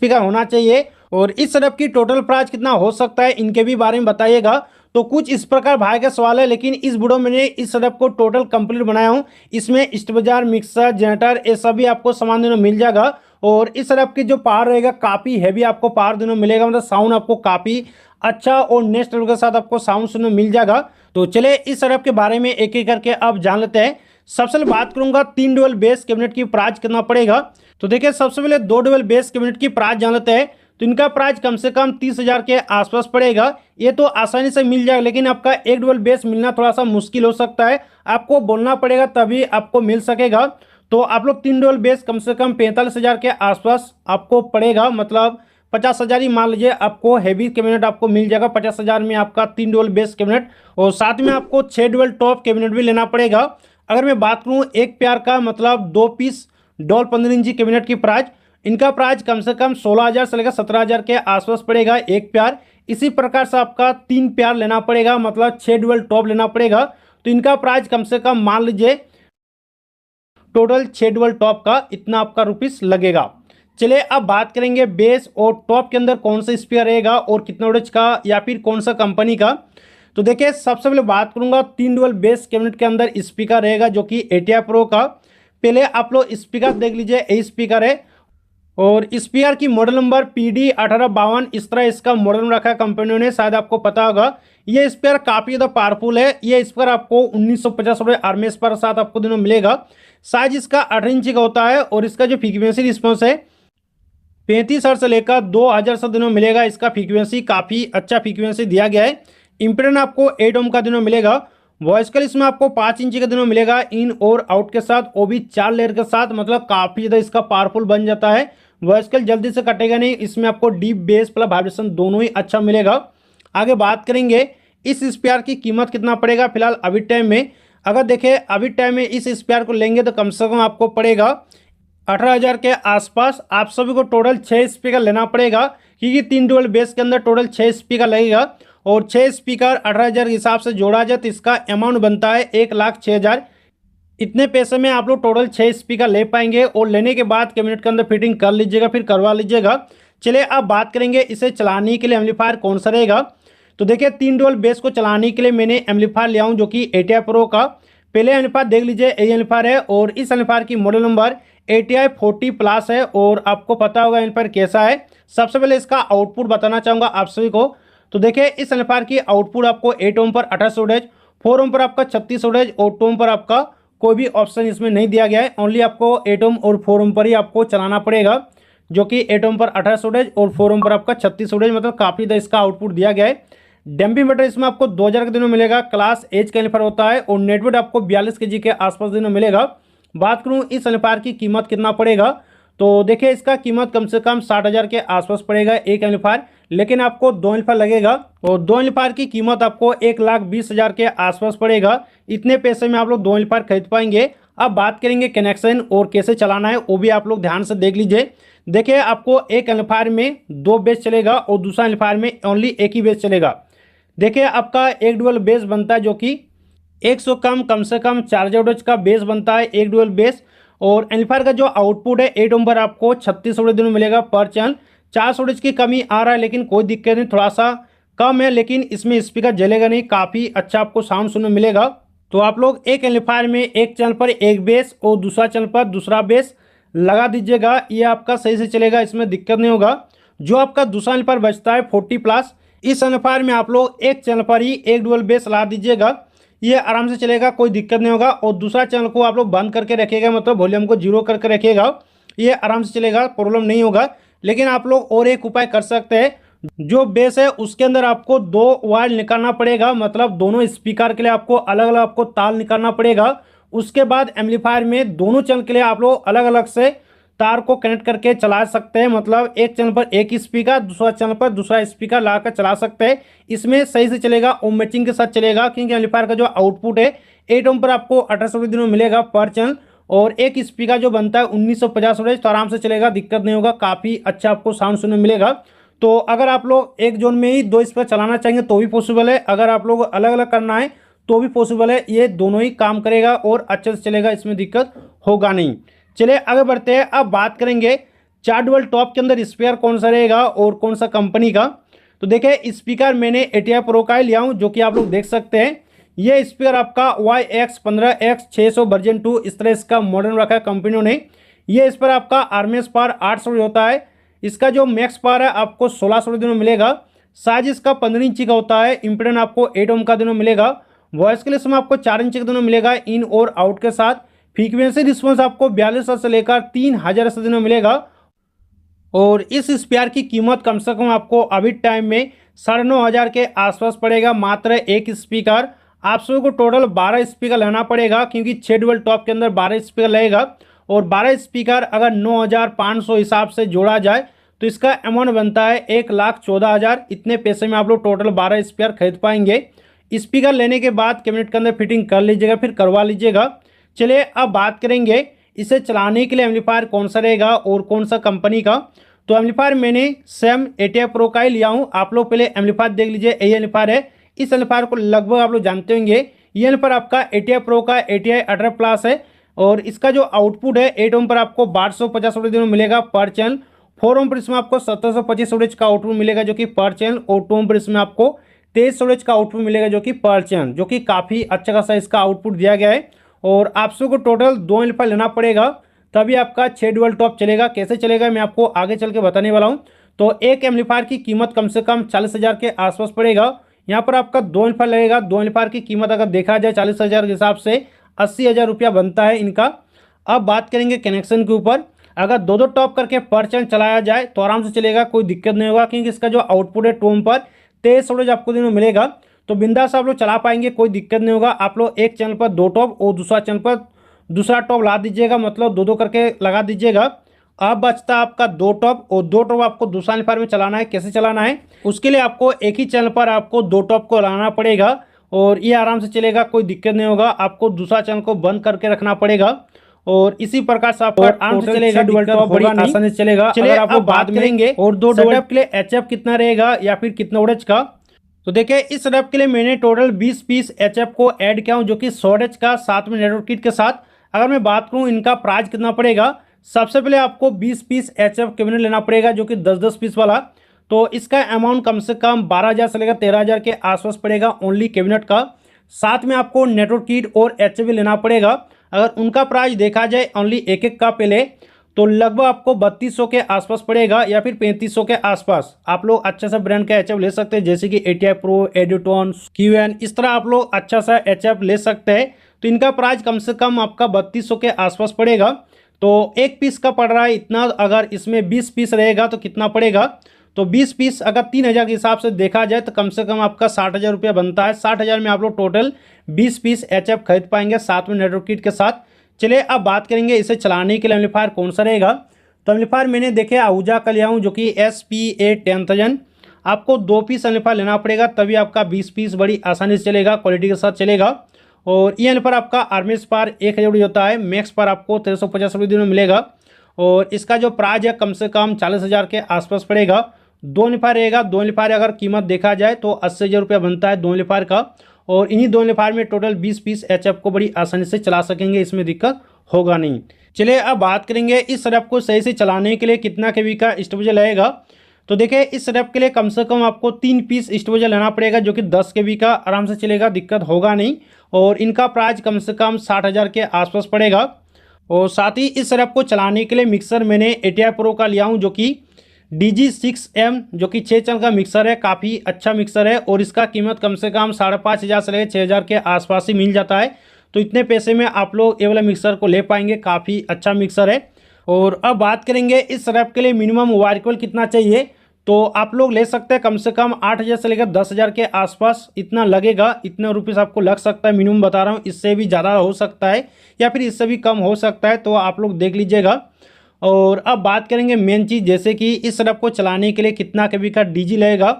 Speaker होना चाहिए और इस सेटअप की टोटल प्राइस कितना हो सकता है इनके भी बारे में बताइएगा। तो कुछ इस प्रकार भाई का सवाल है, लेकिन इस वीडियो में मैंने इस सेटअप को टोटल कंप्लीट बनाया हूँ। इसमें स्टेबलाइजर, मिक्सर, जनरेटर ये सभी आपको सामान देने मिल जाएगा और इस सेटअप की जो पावर रहेगा काफ़ी हैवी आपको पावर देने मिलेगा, मतलब साउंड आपको काफ़ी अच्छा और नेक्स्ट लेवल के साथ आपको साउंड सुनने मिल जाएगा। तो चलिए इस सेटअप के बारे में एक एक करके अब जान लेते हैं। सबसे पहले बात करूंगा 3 डुअल बेस कैबिनेट की प्राइस कितना पड़ेगा। तो देखिए सबसे पहले 2 डुअल बेस कैबिनेट की प्राइस जान लेते हैं। तो इनका प्राइस कम से कम 30,000 के आसपास पड़ेगा। ये तो आसानी से मिल जाएगा, लेकिन आपका एक डुअल बेस मिलना थोड़ा सा मुश्किल हो सकता है, आपको बोलना पड़ेगा तभी आपको मिल सकेगा। तो आप लोग 3 डुअल बेस कम से कम 45,000 के आसपास आपको पड़ेगा, मतलब 50,000 ही मान लीजिए आपको हैवी कैबिनेट आपको मिल जाएगा 50,000 में आपका 3 डुअल बेस कैबिनेट। और साथ में आपको 6 डुअल टॉप कैबिनेट भी लेना पड़ेगा। अगर मैं बात करूं एक प्यार का मतलब 2 पीस डॉल 15 इंची कैबिनेट की प्राइस, इनका प्राइस कम से कम 16,000 से लेकर 17,000 के आसपास पड़ेगा एक प्यार। इसी प्रकार से आपका 3 प्यार लेना पड़ेगा, मतलब 6 डुअल टॉप लेना पड़ेगा। तो इनका प्राइस कम से कम मान लीजिए टोटल 6 डुअल टॉप का इतना आपका रुपीस लगेगा। चलिए अब बात करेंगे बेस और टॉप के अंदर कौन सा स्पीकर रहेगा और कितना वोल्टेज का या फिर कौन सा कंपनी का। तो देखिए सबसे पहले बात करूंगा 3 डुअल बेस कैबिनेट के अंदर स्पीकर रहेगा जो कि ATI प्रो का। पहले आप लोग स्पीकर देख लीजिए, यही स्पीकर है और स्पीकर की मॉडल नंबर PD1852 इस तरह इसका मॉडल रखा है कंपनियों ने, शायद आपको पता होगा। ये स्पीकर काफ़ी ज़्यादा पावरफुल है। ये स्पीकर आपको 1950 रुपये RMS पर साथ आपको दिनों मिलेगा। साइज इसका 18 इंची का होता है और इसका जो फ्रीक्वेंसी रिस्पॉन्स है 35 हर्ट्ज से लेकर 2000 से दिनों मिलेगा। इसका फ्रीक्वेंसी काफ़ी अच्छा फ्रीक्वेंसी दिया गया है। इम्पीडेंस आपको 8 ओम का दिनों मिलेगा। वॉइस कॉल इसमें आपको 5 इंची का दिनों मिलेगा इन और आउट के साथ, वो भी 4 लेयर के साथ, मतलब काफ़ी ज़्यादा इसका पावरफुल बन जाता है। वॉइस कॉल जल्दी से कटेगा नहीं। इसमें आपको डीप बेस प्लस वाइब्रेशन दोनों ही अच्छा मिलेगा। आगे बात करेंगे इस स्पीकर की कीमत कितना पड़ेगा फिलहाल अभी टाइम में। अगर देखें अभी टाइम में इस स्पीकर को लेंगे तो कम से कम आपको पड़ेगा 18,000 के आसपास। आप सभी को टोटल 6 स्पीकर लेना पड़ेगा, क्योंकि 3 डुअल बेस के अंदर टोटल 6 स्पीकर लगेगा और 6 स्पीकर 18,000 के हिसाब से जोड़ा जाए तो इसका अमाउंट बनता है 1,06,000। इतने पैसे में आप लोग टोटल 6 स्पीकर ले पाएंगे और लेने के बाद कैबिनेट के अंदर फिटिंग कर लीजिएगा, फिर करवा लीजिएगा। चलिए अब बात करेंगे इसे चलाने के लिए एम्पलीफायर कौन सा रहेगा। तो देखिए 3 डुअल बेस को चलाने के लिए मैंने एम्पलीफायर लिया हूँ जो कि ATI प्रो का। पहले एम्पलीफायर देख लीजिए, यही एम्पलीफायर है और इस एम्पलीफायर की मॉडल नंबर ATI 40 प्लस है और आपको पता होगा एम्पलीफायर कैसा है। सबसे पहले इसका आउटपुट बताना चाहूँगा आप सभी को। तो देखिए इस एम्पलीफायर की आउटपुट आपको 8 ओम पर 28 वोल्टेज, 4 ओम पर आपका 36 वोल्टेज और 2 ओम पर आपका कोई भी ऑप्शन इसमें नहीं दिया गया है। ओनली आपको 8 ओम और 4 ओम पर ही आपको चलाना पड़ेगा, जो कि 8 ओम पर 28 वोल्टेज और 4 ओम पर आपका 36 वोल्टेज, मतलब काफ़ी ज़्यादा इसका आउटपुट दिया गया है। डैम्पिंग मीटर इसमें आपको 2000 के दिनों मिलेगा। क्लास एज का एम्पलीफायर होता है और नेटवर्क आपको 42 kg के आसपास दिनों मिलेगा। बात करूँ इस एम्पलीफायर की कीमत कितना पड़ेगा, तो देखिए इसका कीमत कम से कम 60,000 के आसपास पड़ेगा एक एम्पलीफायर, लेकिन आपको 2 एम्पलीफायर लगेगा और 2 एम्पलीफायर की कीमत आपको 1,20,000 के आसपास पड़ेगा। इतने पैसे में आप लोग 2 एम्पलीफायर खरीद पाएंगे। अब बात करेंगे कनेक्शन और कैसे चलाना है, वो भी आप लोग ध्यान से देख लीजिए। देखिए आपको एक एम्पलीफायर में 2 बेस चलेगा और दूसरा एम्पलीफायर में ओनली एक ही बेस चलेगा। देखिए आपका एक डुअल बेस बनता है जो कि 100 कम से कम 4000 वोल्टेज का बेस बनता है एक डुअल बेस। और एम्पलीफायर का जो आउटपुट है 8 ओम पर आपको 36 वोल्टेज दिनों मिलेगा पर चैनल। 4 वोल्टेज की कमी आ रहा है लेकिन कोई दिक्कत नहीं, थोड़ा सा कम है, लेकिन इसमें स्पीकर जलेगा नहीं, काफ़ी अच्छा आपको साउंड सुनने मिलेगा। तो आप लोग एक एम्पलीफायर में एक चैनल पर एक बेस और दूसरा चैनल पर दूसरा बेस लगा दीजिएगा, ये आपका सही से चलेगा, इसमें दिक्कत नहीं होगा। जो आपका दूसरा एम्पलीफायर बचता है 40 प्लस, इस एम्पलीफायर में आप लोग एक चैनल पर ही एक डुअल बेस ला दीजिएगा, ये आराम से चलेगा, कोई दिक्कत नहीं होगा। और दूसरा चैनल को आप लोग बंद करके रखिएगा, मतलब वॉल्यूम को 0 करके रखिएगा, ये आराम से चलेगा, प्रॉब्लम नहीं होगा। लेकिन आप लोग और एक उपाय कर सकते हैं, जो बेस है उसके अंदर आपको 2 वायर निकालना पड़ेगा, मतलब दोनों स्पीकर के लिए आपको अलग अलग आपको तार निकालना पड़ेगा। उसके बाद एम्पलीफायर में दोनों चैनल के लिए आप लोग अलग अलग से तार को कनेक्ट करके चला सकते हैं, मतलब एक चैनल पर एक स्पीकर, दूसरा चैनल पर दूसरा स्पीकर लाकर चला सकते हैं। इसमें सही से चलेगा, ओम मैचिंग के साथ चलेगा, क्योंकि एम्पलीफायर का जो आउटपुट है 8 ओम पर आपको 1800 वोल्टेज दिनों मिलेगा पर चैनल और एक स्पीकर जो बनता है 1950 वोल्टेज, तो आराम से चलेगा, दिक्कत नहीं होगा, काफ़ी अच्छा आपको साउंड सुनने मिलेगा। तो अगर आप लोग एक जोन में ही 2 स्पीकर चलाना चाहेंगे तो भी पॉसिबल है, अगर आप लोग अलग अलग करना है तो भी पॉसिबल है, ये दोनों ही काम करेगा और अच्छे से चलेगा, इसमें दिक्कत होगा नहीं। चलिए आगे बढ़ते हैं। अब बात करेंगे 4 डबल टॉप के अंदर स्पीकर कौन सा रहेगा और कौन सा कंपनी का। तो देखिए स्पीकर मैंने ATI प्रो का ही लिया हूँ, जो कि आप लोग देख सकते हैं। ये स्पीकर आपका YX15X600 वर्जन 2 इस तरह इसका मॉडल रखा है कंपनियों ने। ये इस पर आपका आरएमएस पावर 800 होता है। इसका जो मैक्स पावर है आपको 1600 दिनों मिलेगा। साइज इसका 15 इंची का होता है। इम्पीडेंस आपको 8 ओम का दिनों मिलेगा। वॉइस के लिए इसमें आपको 4 इंच का दिनों मिलेगा इन और आउट के साथ। फ्रीक्वेंसी रिस्पॉन्स आपको 42 से लेकर 3000 से दिनों मिलेगा। और इस स्पीकर की कीमत कम से कम आपको अभी टाइम में 9,500 के आसपास पड़ेगा। मात्र एक स्पीकर आप सभी को टोटल 12 स्पीकर लेना पड़ेगा, क्योंकि 6 डबल टॉप के अंदर 12 स्पीकर लगेगा। और 12 स्पीकर अगर 9,500 हिसाब से जोड़ा जाए तो इसका अमाउंट बनता है 1,14,000। इतने पैसे में आप लोग टोटल 12 स्पीकर खरीद पाएंगे। स्पीकर लेने के बाद कैबिनेट के अंदर फिटिंग कर लीजिएगा, फिर करवा लीजिएगा। चलिए अब बात करेंगे इसे चलाने के लिए एम्पलीफायर कौन सा रहेगा और कौन सा कंपनी का। तो एम्पलीफायर मैंने सेम ATI प्रो का ही लिया हूँ। आप लोग पहले एम्पलीफायर देख लीजिए, यही एम्पलीफायर है। इस एम्पलीफायर को लगभग आप लोग जानते होंगे। ये एम्पलीफायर आपका ATI प्रो का ATI 18+ है। और इसका जो आउटपुट है 8 ओम पर आपको 1250 वोल्टेज दिनों मिलेगा पर चैनल। 4 ओम पर इसमें आपको 1725 वोल्टेज का आउटपुट मिलेगा जो कि पर चैनल। और 2 ओम पर इसमें आपको 23 वोल्टेज का आउटपुट मिलेगा जो कि पर चैनल, जो कि काफ़ी अच्छा खासा इसका आउटपुट दिया गया है। और आप सबको टोटल 2 एम्पलीफायर लेना पड़ेगा, तभी आपका 6 डुअल टॉप चलेगा। कैसे चलेगा मैं आपको आगे चल के बताने वाला हूँ। तो एक एम्पलीफायर की कीमत कम से कम 40,000 के आसपास पड़ेगा। यहाँ पर आपका 2 एम्पलीफायर लगेगा। 2 एम्पलीफायर की कीमत अगर देखा जाए 40,000 के हिसाब से 80,000 रुपया बनता है इनका। अब बात करेंगे कनेक्शन के ऊपर। अगर दो टॉप करके पर चैनल चलाया जाए तो आराम से चलेगा, कोई दिक्कत नहीं होगा, क्योंकि इसका जो आउटपुट है 2 ओम पर 23 वोल्टेज आपको दिन में मिलेगा। तो बिंदास आप लोग चला पाएंगे, कोई दिक्कत नहीं होगा। आप लोग एक चैनल पर 2 टॉप और दूसरा चैनल पर दूसरा टॉप ला दीजिएगा, मतलब 2 करके लगा दीजिएगा। अब बचता है आपका 2 टॉप, और 2 टॉप आपको दूसरा एम्पलीफायर में चलाना है। कैसे चलाना है उसके लिए आपको एक ही चैनल पर आपको 2 टॉप को लाना पड़ेगा, और ये आराम से चलेगा, कोई दिक्कत नहीं होगा। आपको दूसरा चैनल को बंद करके रखना पड़ेगा, और इसी प्रकार से आपका आराम से चलेगा। डुअल टॉप बड़ी आसानी से चलेगा। चलिए आपको बात करेंगे और 2 डुअल के लिए HF कितना रहेगा या फिर कितना वोल्टेज का। तो देखिए इस सेटअप के लिए मैंने टोटल 20 पीस HF को ऐड किया हूँ, जो कि 100 का, साथ में नेटवर्क किट के साथ। अगर मैं बात करूँ इनका प्राइस कितना पड़ेगा, सबसे पहले आपको 20 पीस HF कैबिनेट लेना पड़ेगा, जो कि 10-10 पीस वाला। तो इसका अमाउंट कम से कम 12,000 से लेकर 13,000 के आसपास पड़ेगा ओनली कैबिनेट का। साथ में आपको नेटवर्क किट और HF भी लेना पड़ेगा। अगर उनका प्राइस देखा जाए ओनली एक का पहले, तो लगभग आपको 3200 के आसपास पड़ेगा या फिर 3500 के आसपास। आप लोग अच्छा सा ब्रांड का HF ले सकते हैं, जैसे कि ATI प्रो, एडिटॉन, QN, इस तरह आप लोग अच्छा सा HF ले सकते हैं। तो इनका प्राइस कम से कम आपका 3200 के आसपास पड़ेगा। तो एक पीस का पड़ रहा है इतना। अगर इसमें 20 पीस रहेगा तो कितना पड़ेगा, तो 20 पीस अगर 3,000 के हिसाब से देखा जाए तो कम से कम आपका 60,000 रुपया बनता है। 60,000 में आप लोग टोटल 20 पीस HF खरीद पाएंगे, साथ में नेटवर्क किट के साथ। चलिए अब बात करेंगे इसे चलाने के लिए एम्पलीफायर कौन सा रहेगा। तो एम्पलीफायर मैंने देखे आहूजा का लिया हूँ, जो कि SPA 10000। आपको 2 पीस एम्पलीफायर लेना पड़ेगा, तभी आपका 20 पीस बड़ी आसानी से चलेगा, क्वालिटी के साथ चलेगा। और ये एम्पलीफायर आपका आरएमएस पावर 1000 होता है, मैक्स पर आपको 1350 रुपये में मिलेगा। और इसका जो प्राइस है कम से कम 40,000 के आसपास पड़ेगा। 2 एम्पलीफायर रहेगा। 2 एम्पलीफायर अगर कीमत देखा जाए तो 80,000 रुपया बनता है 2 एम्पलीफायर का। और इन्हीं 2 एम्पलीफायर में टोटल 20 पीस HF को बड़ी आसानी से चला सकेंगे, इसमें दिक्कत होगा नहीं। चलिए अब बात करेंगे इस सेटअप को सही से चलाने के लिए कितना केवी का स्टेबलाइजर लगेगा। तो देखिए इस सेटअप के लिए कम से कम आपको 3 पीस स्टेबलाइजर लेना पड़ेगा, जो कि 10 केवी का, आराम से चलेगा, दिक्कत होगा नहीं। और इनका प्राइस कम से कम 60,000 के आसपास पड़ेगा। और साथ ही इस सेटअप को चलाने के लिए मिक्सर मैंने ATI प्रो का लिया हूँ, जो कि DG6M, जो कि 6 चैनल का मिक्सर है, काफ़ी अच्छा मिक्सर है। और इसका कीमत कम से कम 5,500 से लेकर 6,000 के आसपास ही मिल जाता है। तो इतने पैसे में आप लोग ये वाला मिक्सर को ले पाएंगे, काफ़ी अच्छा मिक्सर है। और अब बात करेंगे इस सेटअप के लिए मिनिमम वायर केबल कितना चाहिए। तो आप लोग ले सकते हैं कम से कम 8,000 से लेकर 10,000 के आसपास इतना लगेगा। इतना रुपीस आपको लग सकता है, मिनिमम बता रहा हूँ। इससे भी ज़्यादा हो सकता है या फिर इससे भी कम हो सकता है, तो आप लोग देख लीजिएगा। और अब बात करेंगे मेन चीज़, जैसे कि इस सेटअप को चलाने के लिए कितना केवी का DG लगेगा।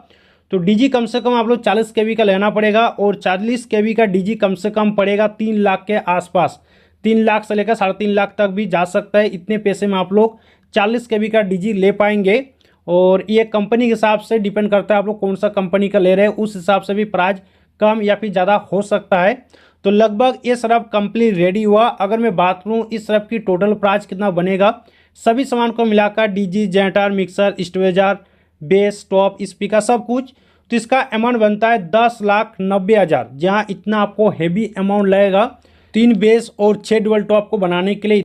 तो DG कम से कम आप लोग 40 केवी का लेना पड़ेगा। और 40 केवी का DG कम से कम पड़ेगा 3 लाख के आसपास। 3 लाख से लेकर 3.5 लाख तक भी जा सकता है। इतने पैसे में आप लोग 40 केवी का DG ले पाएंगे। और ये कंपनी के हिसाब से डिपेंड करता है, आप लोग कौन सा कंपनी का ले रहे हैं, उस हिसाब से भी प्राइस कम या फिर ज़्यादा हो सकता है। तो लगभग ये सेटअप कंप्लीट रेडी हुआ। अगर मैं बात करूँ इस सेटअप की टोटल प्राइस कितना बनेगा, सभी सामान को मिलाकर DJ, generator, mixer, stabiliser, bass, top, speaker सब कुछ, तो इसका अमाउंट बनता है 10,90,000। जहाँ इतना आपको हेवी अमाउंट लगेगा 3 बेस और 6 डुअल टॉप को बनाने के लिए।